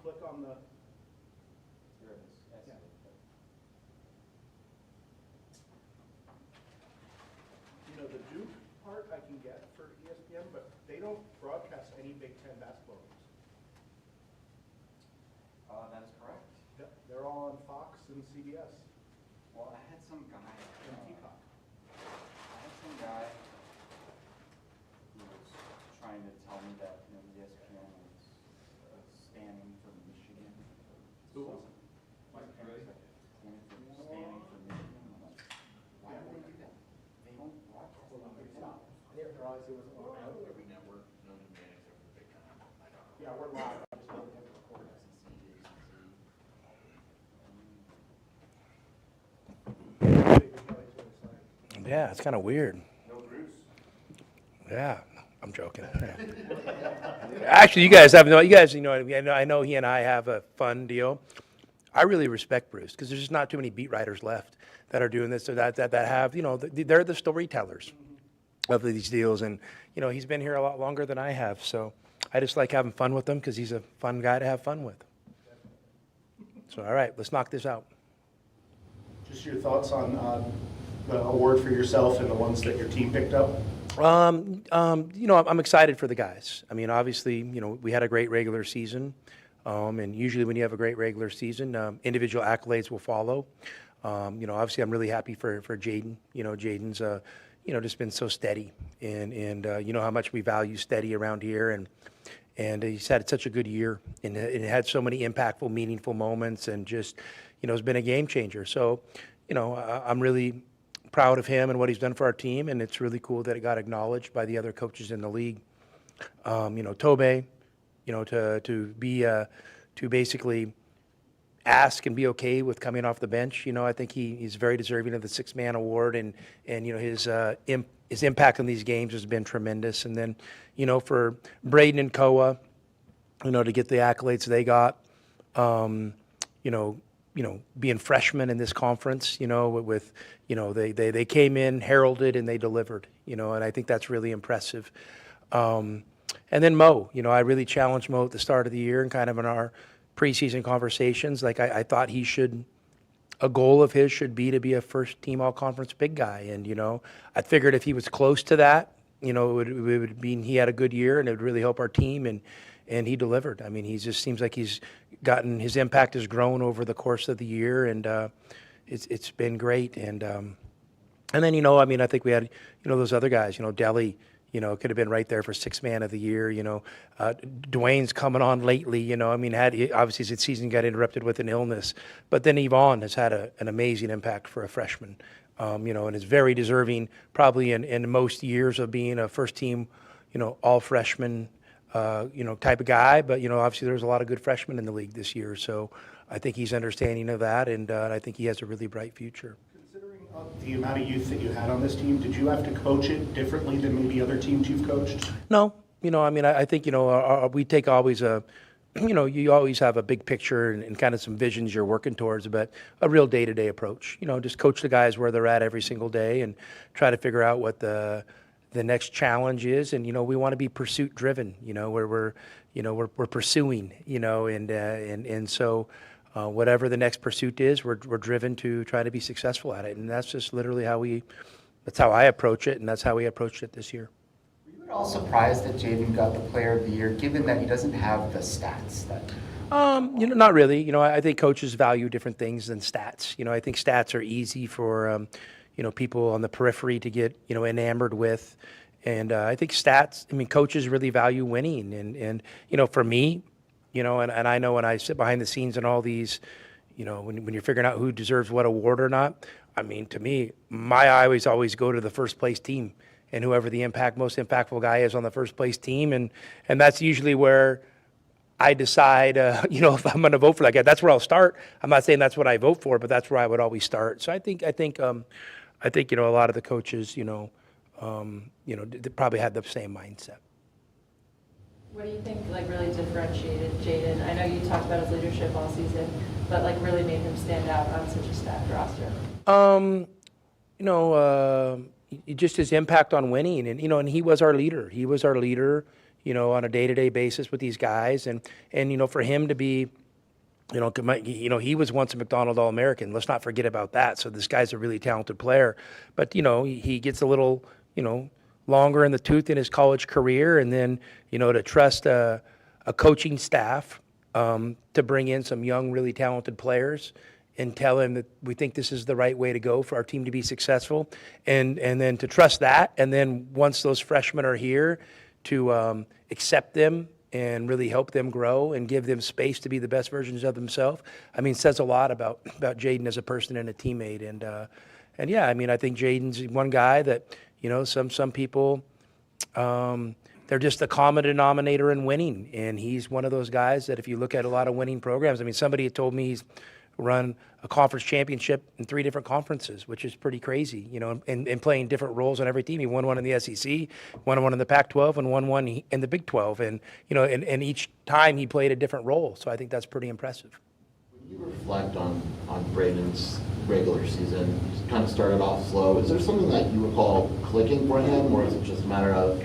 click on the... There it is. Yeah. You know, the Duke part I can get for ESPN, but they don't broadcast any Big Ten basketball games. That is correct. Yep, they're all on Fox and CBS. Well, I had some guy. And Peacock. I had some guy who was trying to tell me that ESPN was standing for Michigan. Who was it? Standing for Michigan. I'm like, why would they do that? They don't broadcast. I didn't realize it was on Every network, no new man except for the Big Ten. Yeah, we're live. I just don't have to record it. Yeah, it's kind of weird. No Bruce. Yeah, I'm joking. Actually, you guys have you guys, I know he and I have a fun deal. I really respect Bruce because there's just not too many beat writers left that are doing this or that have, they're the storytellers of these deals. And, he's been here a lot longer than I have. So I just like having fun with him because he's a fun guy to have fun with. So, all right, let's knock this out. Just your thoughts on the award for yourself and the ones that your team picked up? I'm excited for the guys. I mean, obviously, we had a great regular season. And usually when you have a great regular season, individual accolades will follow. Obviously I'm really happy for Jaden. Jaden's, just been so steady and you know how much we value steady around here. And he's had such a good year and it had so many impactful, meaningful moments and just, has been a game changer. So, I'm really proud of him and what he's done for our team. And it's really cool that it got acknowledged by the other coaches in the league. Tobey, to basically ask and be okay with coming off the bench. I think he's very deserving of the six-man award, and his impact on these games has been tremendous. And then, for Braden and Koa, to get the accolades they got, being freshmen in this conference, with they came in, heralded, and they delivered, and I think that's really impressive. And then Mo, I really challenged Mo at the start of the year and kind of in our preseason conversations. Like I thought a goal of his should be to be a first team all conference big guy. And, I figured if he was close to that, it would mean he had a good year and it would really help our team. And he delivered. I mean, he just seems like his impact has grown over the course of the year and it's been great. And then, I think we had, those other guys, Delhi, could have been right there for sixth man of the year. Dwayne's coming on lately. Obviously his season got interrupted with an illness, but then Yvonne has had an amazing impact for a freshman. And is very deserving, probably in most years of being a first team, all freshman, type of guy. But obviously there's a lot of good freshmen in the league this year, so I think he's understanding of that, and I think he has a really bright future. The amount of youth that you had on this team, did you have to coach it differently than maybe other teams you've coached? No, I think, we take always you always have a big picture and kind of some visions you're working towards, but a real day-to-day approach. Just coach the guys where they're at every single day and try to figure out what the next challenge is. And, we want to be pursuit driven, where we're pursuing, and so whatever the next pursuit is, we're driven to try to be successful at it. And that's just literally that's how I approach it, and that's how we approached it this year. Were you at all surprised that Jaden got the player of the year, given that he doesn't have the stats that... Not really. I think coaches value different things than stats. I think stats are easy for, people on the periphery to get, enamored with. And I think coaches really value winning. And for me, and I know when I sit behind the scenes and all these, when you're figuring out who deserves what award or not, to me, my eye always go to the first place team and whoever the most impactful guy is on the first place team. And that's usually where I decide, if I'm going to vote for that guy. That's where I'll start. I'm not saying that's what I vote for, but that's where I would always start. So I think a lot of the coaches, they probably had the same mindset. What do you think really differentiated Jaden? I know you talked about his leadership all season, but really made him stand out on such a stacked roster. Just his impact on winning, and and he was our leader. on a day-to-day basis with these guys. And for him to be, he was once a McDonald All-American. Let's not forget about that. So this guy's a really talented player. But, he gets a little, longer in the tooth in his college career. And then, to trust a coaching staff to bring in some young, really talented players and tell him that we think this is the right way to go for our team to be successful. And then to trust that. And then once those freshmen are here, to accept them and really help them grow and give them space to be the best versions of themselves. Says a lot about Jaden as a person and a teammate. And yeah, I think Jaden's one guy that, some people, they're just the common denominator in winning. And he's one of those guys that if you look at a lot of winning programs, somebody had told me he's run a conference championship in 3 different conferences, which is pretty crazy, and playing different roles on every team. He won one in the SEC, won one in the Pac-12, and won one in the Big 12. And, and each time he played a different role. So I think that's pretty impressive. When you reflect on Braden's regular season, he kind of started off slow. Is there something that you recall clicking for him, or is it just a matter of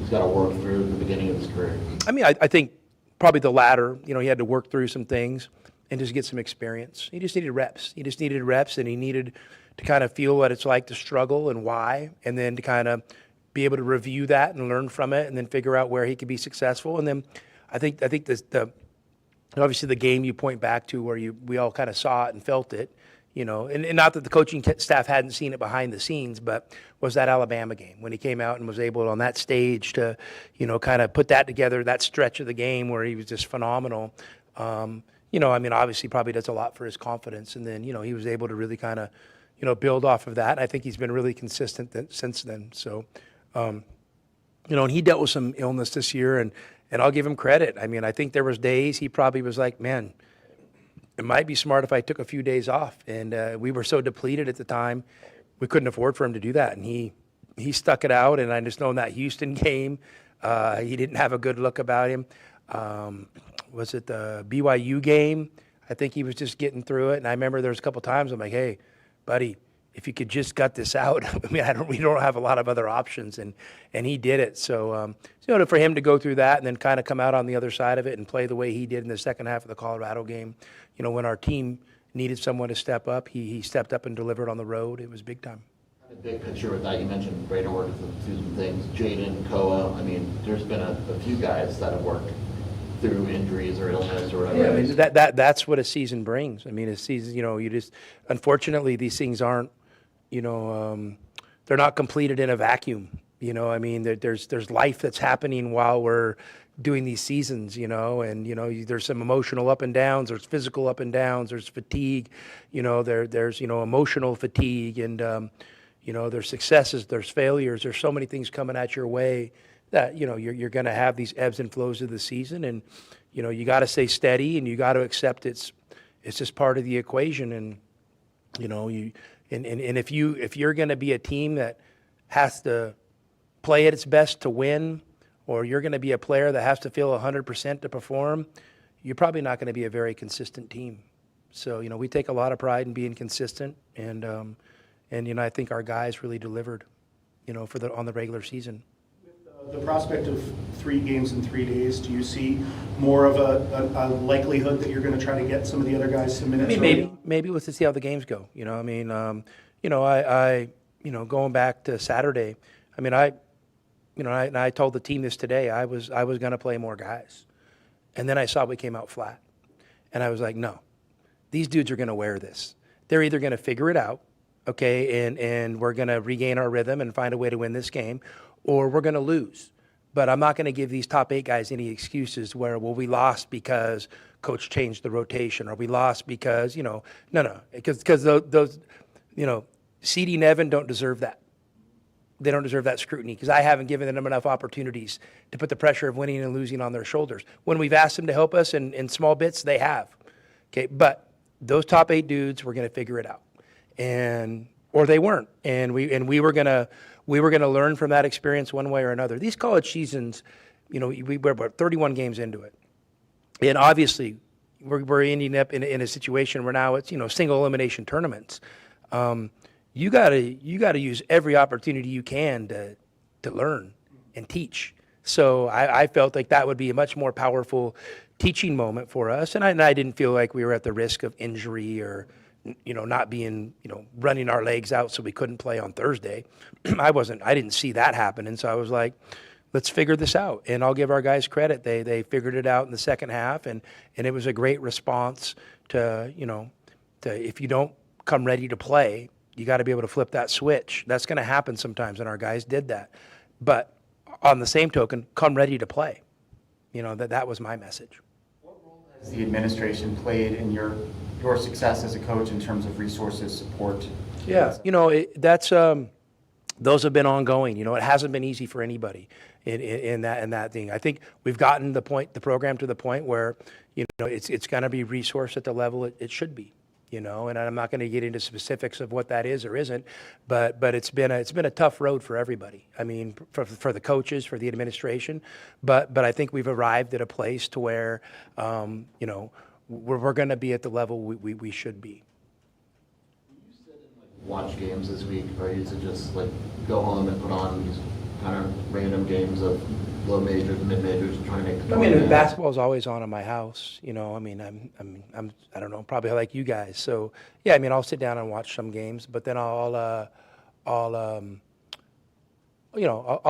he's got to work through the beginning of his career? I think probably the latter. He had to work through some things and just get some experience. He just needed reps. And he needed to kind of feel what it's like to struggle and why, and then to kind of be able to review that and learn from it, and then figure out where he could be successful. And then I think the obviously the game you point back to where we all kind of saw it and felt it, and not that the coaching staff hadn't seen it behind the scenes, but was that Alabama game when he came out and was able on that stage to, kind of put that together, that stretch of the game where he was just phenomenal. Obviously probably does a lot for his confidence. And then, he was able to really kind of, build off of that. And I think he's been really consistent since then. So, and he dealt with some illness this year, and I'll give him credit. I think there was days he probably was like, man, it might be smart if I took a few days off. And we were so depleted at the time, we couldn't afford for him to do that. And he stuck it out. And I just know in that Houston game, he didn't have a good look about him. Was it the BYU game? I think he was just getting through it. And I remember there was a couple times I'm like, hey, buddy, if you could just gut this out. We don't have a lot of other options. And he did it. So, for him to go through that and then kind of come out on the other side of it and play the way he did in the second half of the Colorado game, when our team needed someone to step up, he stepped up and delivered on the road. It was big time. The big picture with that, you mentioned Braden worked through some things, Jaden, Koa. There's been a few guys that have worked through injuries or illness or whatever. Yeah, that's what a season brings. A season, you just, unfortunately, these things aren't, they're not completed in a vacuum. There's life that's happening while we're doing these seasons, and, there's some emotional up and downs, there's physical up and downs, there's fatigue, there's emotional fatigue, and, there's successes, there's failures, there's so many things coming at your way that, you're going to have these ebbs and flows of the season, and, you got to stay steady, and you got to accept it's just part of the equation. And, and if you're going to be a team that has to play at its best to win, or you're going to be a player that has to feel 100% to perform, you're probably not going to be a very consistent team. So, we take a lot of pride in being consistent, and I think our guys really delivered, on the regular season. The prospect of 3 games in 3 days, do you see more of a likelihood that you're going to try to get some of the other guys some minutes? Maybe let's just see how the games go. Going back to Saturday, I told the team this today. I was going to play more guys, and then I saw we came out flat, and I was like, no, these dudes are going to wear this. They're either going to figure it out, okay, and we're going to regain our rhythm and find a way to win this game, or we're going to lose. But I'm not going to give these top 8 guys any excuses where, well, we lost because coach changed the rotation, or we lost because, no, because those, CD and Evan don't deserve that. They don't deserve that scrutiny because I haven't given them enough opportunities to put the pressure of winning and losing on their shoulders. When we've asked them to help us in small bits, they have. Okay, but those top 8 dudes were going to figure it out, or they weren't, and we were going to learn from that experience one way or another. These college seasons, we're about 31 games into it, and obviously we're ending up in a situation where now it's single elimination tournaments. You gotta use every opportunity you can to learn and teach. So I felt like that would be a much more powerful teaching moment for us. And I didn't feel like we were at the risk of injury or, not being, running our legs out so we couldn't play on Thursday. I didn't see that happen. And so I was like, let's figure this out. And I'll give our guys credit. They figured it out in the second half, and it was a great response to if you don't come ready to play, you got to be able to flip that switch. That's going to happen sometimes, and our guys did that. But on the same token, come ready to play. That was my message. What role has the administration played in your success as a coach in terms of resources, support? Yeah, those have been ongoing. It hasn't been easy for anybody in that thing. I think we've gotten the program to the point where it's going to be resourced at the level it should be. And I'm not going to get into specifics of what that is or isn't, but it's been a tough road for everybody. I mean, for the coaches, for the administration, but I think we've arrived at a place to where we're going to be at the level we should be. Do you sit and watch games this week, or you to just go home and put on these kind of random games of low majors, mid majors, trying to make the point? Basketball's always on in my house. I don't know, probably like you guys. So yeah, I'll sit down and watch some games, but then I'll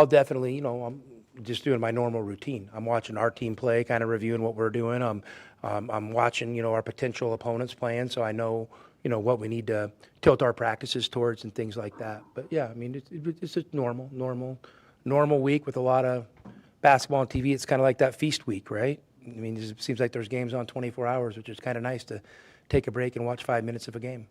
definitely, I'm just doing my normal routine. I'm watching our team play, kind of reviewing what we're doing. I'm watching, our potential opponents playing, so I know, what we need to tilt our practices towards and things like that. But yeah, it's a normal week with a lot of basketball on TV. It's kind of like that feast week, right? It seems like there's games on 24 hours, which is kind of nice to take a break and watch 5 minutes of a game.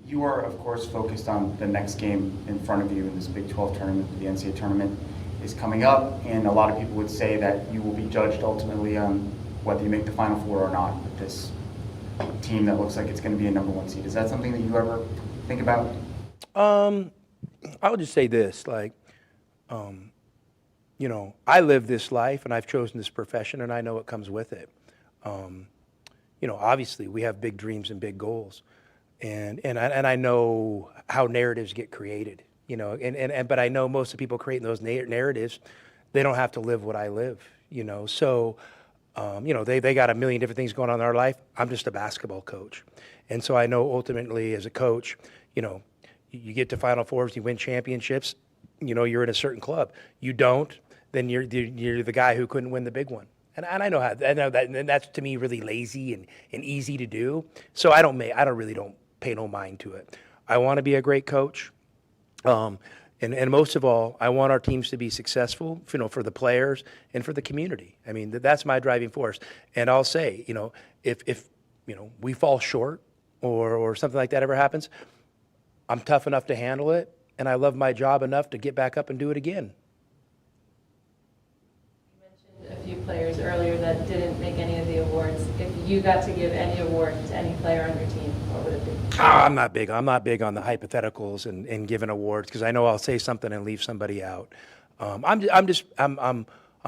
You are, of course, focused on the next game in front of you in this Big 12 tournament. The NCAA tournament is coming up, and a lot of people would say that you will be judged ultimately on whether you make the Final Four or not with this team that looks like it's going to be a number 1 seed. Is that something that you ever think about? I would just say this, I live this life and I've chosen this profession and I know what comes with it. Obviously we have big dreams and big goals, and I know how narratives get created, but I know most of the people creating those narratives, they don't have to live what I live, so, they got a million different things going on in their life. I'm just a basketball coach. And so I know ultimately as a coach, you get to Final Fours, you win championships, you're in a certain club. You don't, then you're the guy who couldn't win the big one. And I know that, and that's to me really lazy and easy to do. So I don't pay no mind to it. I want to be a great coach. And most of all, I want our teams to be successful, for the players and for the community. That's my driving force. And I'll say, if we fall short or something like that ever happens, I'm tough enough to handle it, and I love my job enough to get back up and do it again. You mentioned a few players earlier that didn't make any of the awards. If you got to give any award to any player on your team, what would it be? I'm not big on the hypotheticals and giving awards, because I know I'll say something and leave somebody out. I'm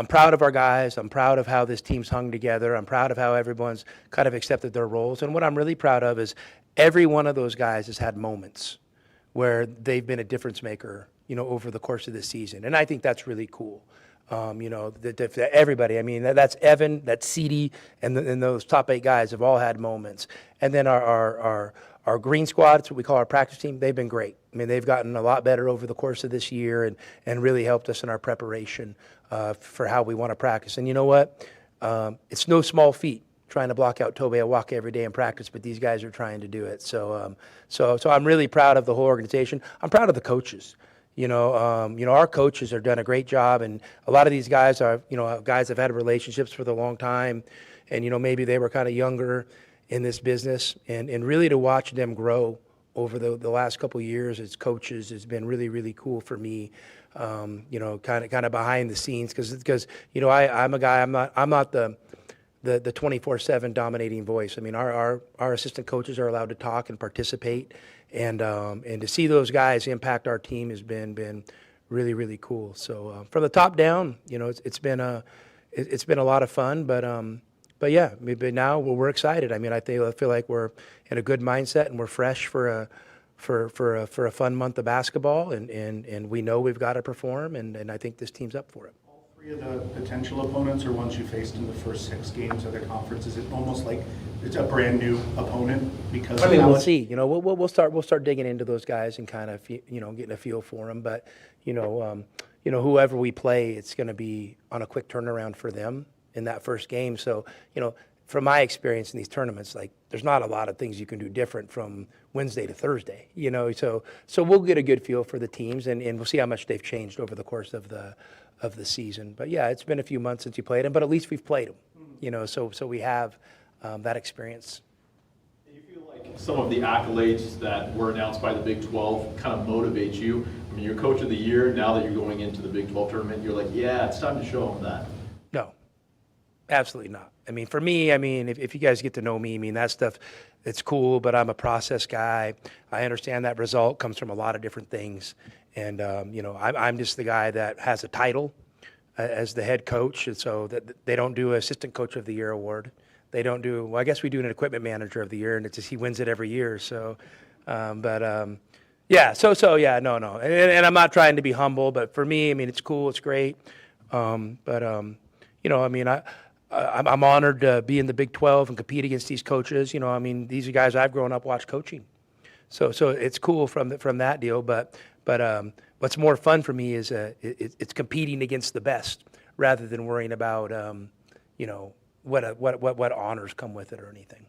proud of our guys. I'm proud of how this team's hung together. I'm proud of how everyone's kind of accepted their roles. And what I'm really proud of is every one of those guys has had moments where they've been a difference maker, over the course of the season. And I think that's really cool. That everybody, that's Evan, that's Ceedee, and those top 8 guys have all had moments. And then our green squad, it's what we call our practice team, they've been great. They've gotten a lot better over the course of this year and really helped us in our preparation for how we want to practice. And you know what? It's no small feat trying to block out Tobe Awaka every day in practice, but these guys are trying to do it. So I'm really proud of the whole organization. I'm proud of the coaches. Our coaches have done a great job, and a lot of these guys are, guys have had relationships for a long time, and, maybe they were kind of younger in this business, and really to watch them grow over the last couple of years as coaches has been really, really cool for me. Kind of behind the scenes, because I'm a guy, I'm not the 24/7 dominating voice. Our assistant coaches are allowed to talk and participate, and to see those guys impact our team has been really, really cool. So from the top down, it's been a lot of fun, but yeah, maybe now we're excited. I feel like we're in a good mindset and we're fresh for a fun month of basketball, and we know we've got to perform, and I think this team's up for it. All Three of the potential opponents are ones you faced in the first 6 games of the conference. Is it almost like it's a brand new opponent because? I mean, of we'll how- see. You know, we'll start digging into those guys and kind of getting a feel for them. But whoever we play, it's going to be on a quick turnaround for them in that first game. So from my experience in these tournaments, like there's not a lot of things you can do different from Wednesday to Thursday. So we'll get a good feel for the teams and we'll see how much they've changed over the course of the season. But yeah, it's been a few months since you played them, but at least we've played them. So we have that experience. Do you feel like some of the accolades that were announced by the Big 12 kind of motivate you? I mean, you're coach of the year. Now that you're going into the Big 12 tournament, you're like, yeah, it's time to show them that. No, absolutely not. I mean, for me, if you guys get to know me, that stuff, it's cool, but I'm a process guy. I understand that result comes from a lot of different things. And, I'm just the guy that has a title as the head coach. And so that they don't do assistant coach of the year award. They don't do, well, I guess we do an equipment manager of the year, and it's just he wins it every year. So, yeah, yeah, no. And I'm not trying to be humble, but for me, it's cool, it's great. I'm honored to be in the Big 12 and compete against these coaches. These are guys I've grown up watched coaching. So it's cool from that deal. But what's more fun for me is it's competing against the best rather than worrying about what honors come with it or anything.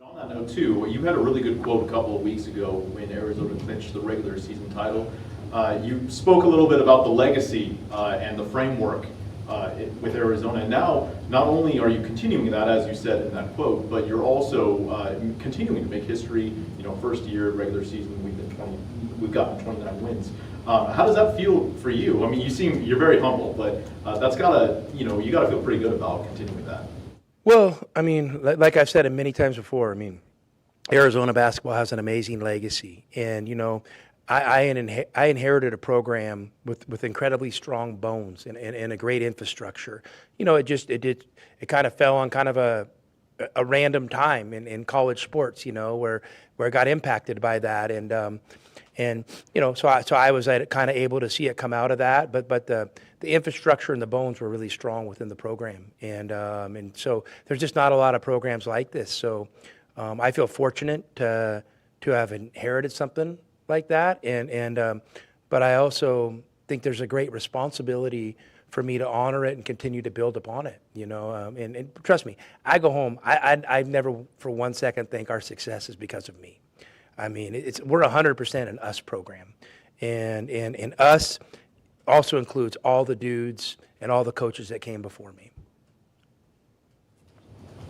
On that note, too, you had a really good quote a couple of weeks ago when Arizona clinched the regular season title. You spoke a little bit about the legacy and the framework with Arizona. And now, not only are you continuing that, as you said in that quote, but you're also continuing to make history. First year regular season, we've gotten 29 wins. How does that feel for you? You're very humble, but that's gotta, you gotta feel pretty good about continuing that. Well, like I've said it many times before, Arizona basketball has an amazing legacy. And, I inherited a program with incredibly strong bones and a great infrastructure. It kind of fell on kind of a random time in college sports, where I got impacted by that. So I was kind of able to see it come out of that, but the infrastructure and the bones were really strong within the program, and so there's just not a lot of programs like this. So I feel fortunate to have inherited something like that, but I also think there's a great responsibility for me to honor it and continue to build upon it. And trust me, I go home. I never for one second think our success is because of me. We're 100% an us program, and us also includes all the dudes and all the coaches that came before me.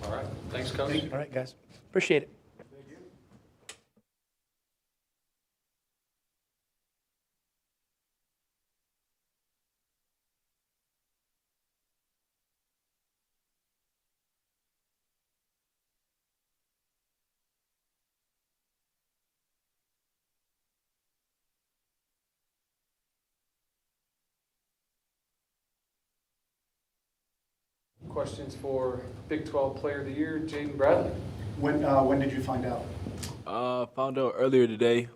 All right. Thanks, Coach. All right, guys. Appreciate it. Questions for Big 12 Player of the Year, Jaden Bradley. When did you find out? Found out earlier today.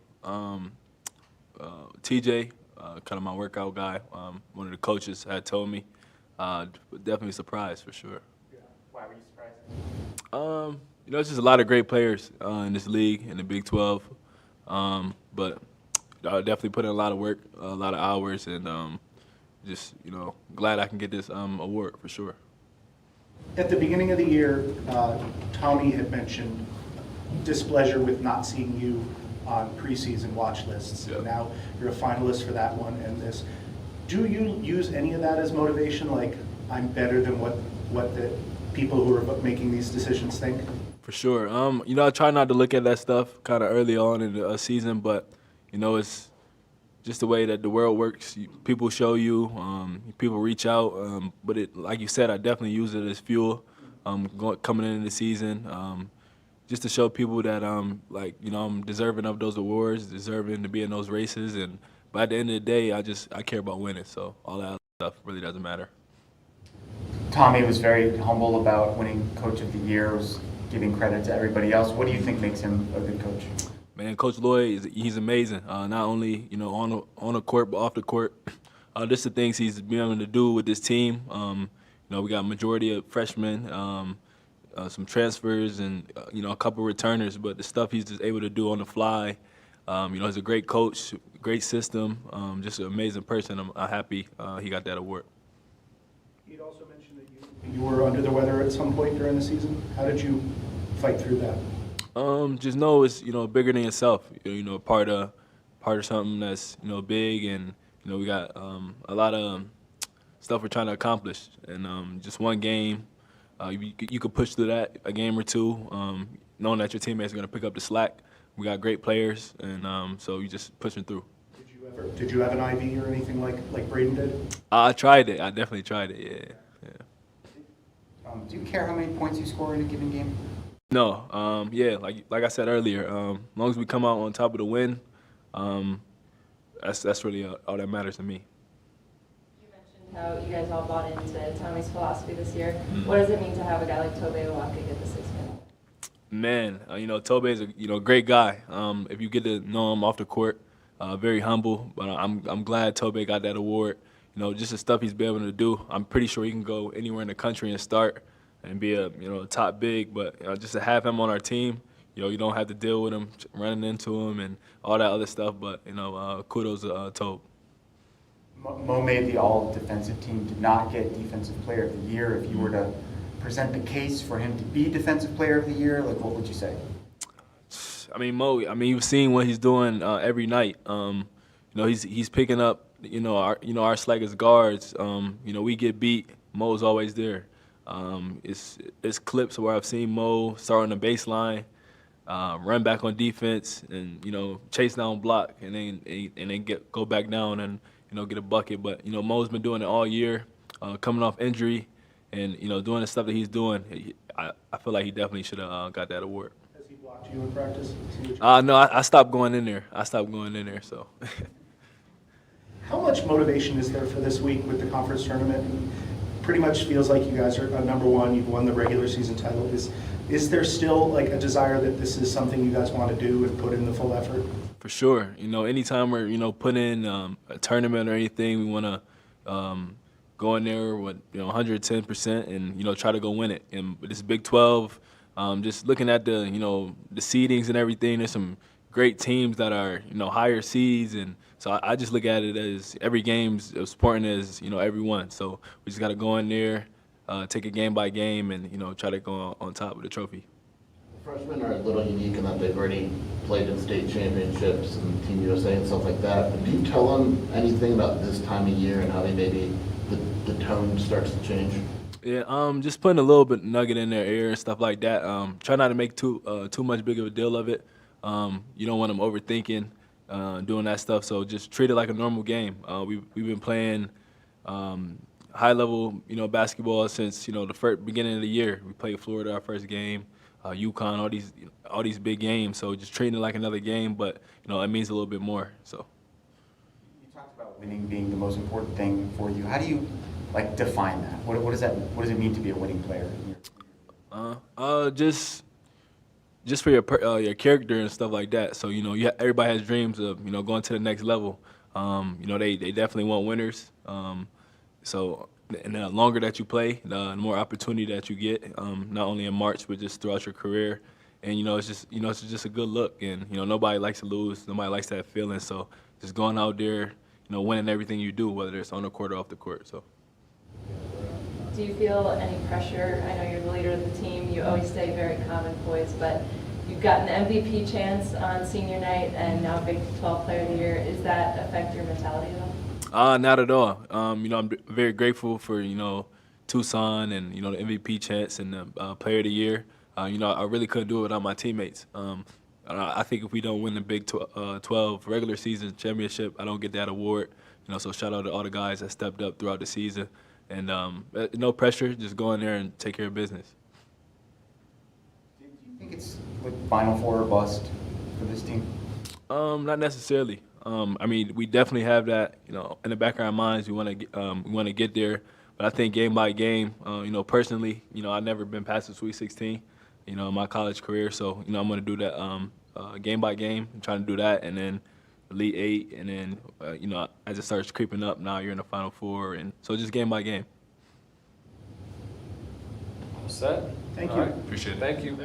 TJ, kind of my workout guy, one of the coaches had told me. Definitely surprised for sure. Yeah. Why were you surprised? It's just a lot of great players in this league, in the Big 12. But I definitely put in a lot of work, a lot of hours, and just, glad I can get this award for sure. At the beginning of the year, Tommy had mentioned displeasure with not seeing you on preseason watch lists. Yep. And now you're a finalist for that one and this. Do you use any of that as motivation? Like, I'm better than what the people who are making these decisions think? For sure. I try not to look at that stuff kind of early on in the season, but, it's just the way that the world works. People show you, people reach out, but like you said, I definitely use it as fuel coming into the season, just to show people that I'm deserving of those awards, deserving to be in those races, and by the end of the day, I care about winning, so all that other stuff really doesn't matter. Tommy was very humble about winning Coach of the Year, was giving credit to everybody else. What do you think makes him a good coach? Man, Coach Lloyd, he's amazing. Not only on the court, but off the court. Just the things he's been able to do with this team. We got majority of freshmen, some transfers, and a couple returners. But the stuff he's just able to do on the fly, he's a great coach, great system, just an amazing person. I'm happy he got that award. You'd also mentioned that you were under the weather at some point during the season. How did you fight through that? Just know it's bigger than yourself. Part of something that's big, and we got a lot of stuff we're trying to accomplish. And just one game, you could push through that a game or two, knowing that your teammates are going to pick up the slack. We got great players, and so you just pushing through. Did you have an IV or anything like Braden did? I tried it. I definitely tried it. Yeah. Do you care how many points you score in a given game? No. Like I said earlier, as long as we come out on top of the win, that's really all that matters to me. You mentioned how you guys all bought into Tommy's philosophy this year. What does it mean to have a guy like Tobe Awaka get the 6th man? Man, Tobe is a great guy. If you get to know him off the court, very humble. But I'm glad Tobe got that award. Just the stuff he's been able to do. I'm pretty sure he can go anywhere in the country and start and be a top big. But just to have him on our team, you don't have to deal with him running into him and all that other stuff. But kudos to Tobe. Mo made the all-defensive team, did not get Defensive Player of the Year. If you were to present the case for him to be Defensive Player of the Year, what would you say? Mo, you've seen what he's doing every night. He's picking up, our slack as guards. We get beat. Mo's always there. It's clips where I've seen Mo start on the baseline, run back on defense, and chase down block, and then go back down and get a bucket. But Mo's been doing it all year, coming off injury, and doing the stuff that he's doing. I feel like he definitely should have got that award. Has he blocked you in practice? No, I stopped going in there. So. How much motivation is there for this week with the conference tournament? Pretty much feels like you guys are number one. You've won the regular season title. Is there still a desire that this is something you guys want to do and put in the full effort? For sure. Anytime we're putting in a tournament or anything, we want to go in there with 110% and try to go win it. And with this Big 12, just looking at the the seedings and everything, there's some great teams that are higher seeds, and so I just look at it as every game's as important as every one. So we just got to go in there, take it game by game, and try to go on top of the trophy. Freshmen are a little unique in that they've already played in state championships and Team USA and stuff like that. But do you tell them anything about this time of year and how they maybe the tone starts to change? Yeah, just putting a little bit nugget in their ear and stuff like that. Try not to make too much big of a deal of it. You don't want them overthinking doing that stuff. So just treat it like a normal game. We've been playing high level basketball since the beginning of the year. We played Florida our first game, UConn, all these big games. So just treating it like another game, but it means a little bit more. So. You talked about winning being the most important thing for you. How do you define that? What does it mean to be a winning player? Just for your character and stuff like that. So everybody has dreams of going to the next level. They definitely want winners. So and the longer that you play, the more opportunity that you get. Not only in March but just throughout your career. And it's just a good look. And nobody likes to lose. Nobody likes that feeling. So just going out there, winning everything you do, whether it's on the court or off the court. So. Do you feel any pressure? I know you're the leader of the team. You always stay very calm and poised, but you've gotten the MVP chance on senior night and now Big 12 Player of the Year. Does that affect your mentality at all? Not at all. I'm very grateful for Tucson and the MVP chance and the Player of the Year. I really couldn't do it without my teammates. I think if we don't win the Big 12 regular season championship, I don't get that award. So shout out to all the guys that stepped up throughout the season. And no pressure, just go in there and take care of business. Do you think it's Final Four or bust for this team? Not necessarily. We definitely have that, in the back of our minds. We want to get there. But I think game by game, personally, I've never been past the Sweet 16, in my college career. So, I'm going to do that game by game, I'm trying to do that, and then, Elite Eight, and then you know, as it starts creeping up, now you're in the Final Four, and so just game by game. All set? Thank All you. right. Appreciate it. Thank you.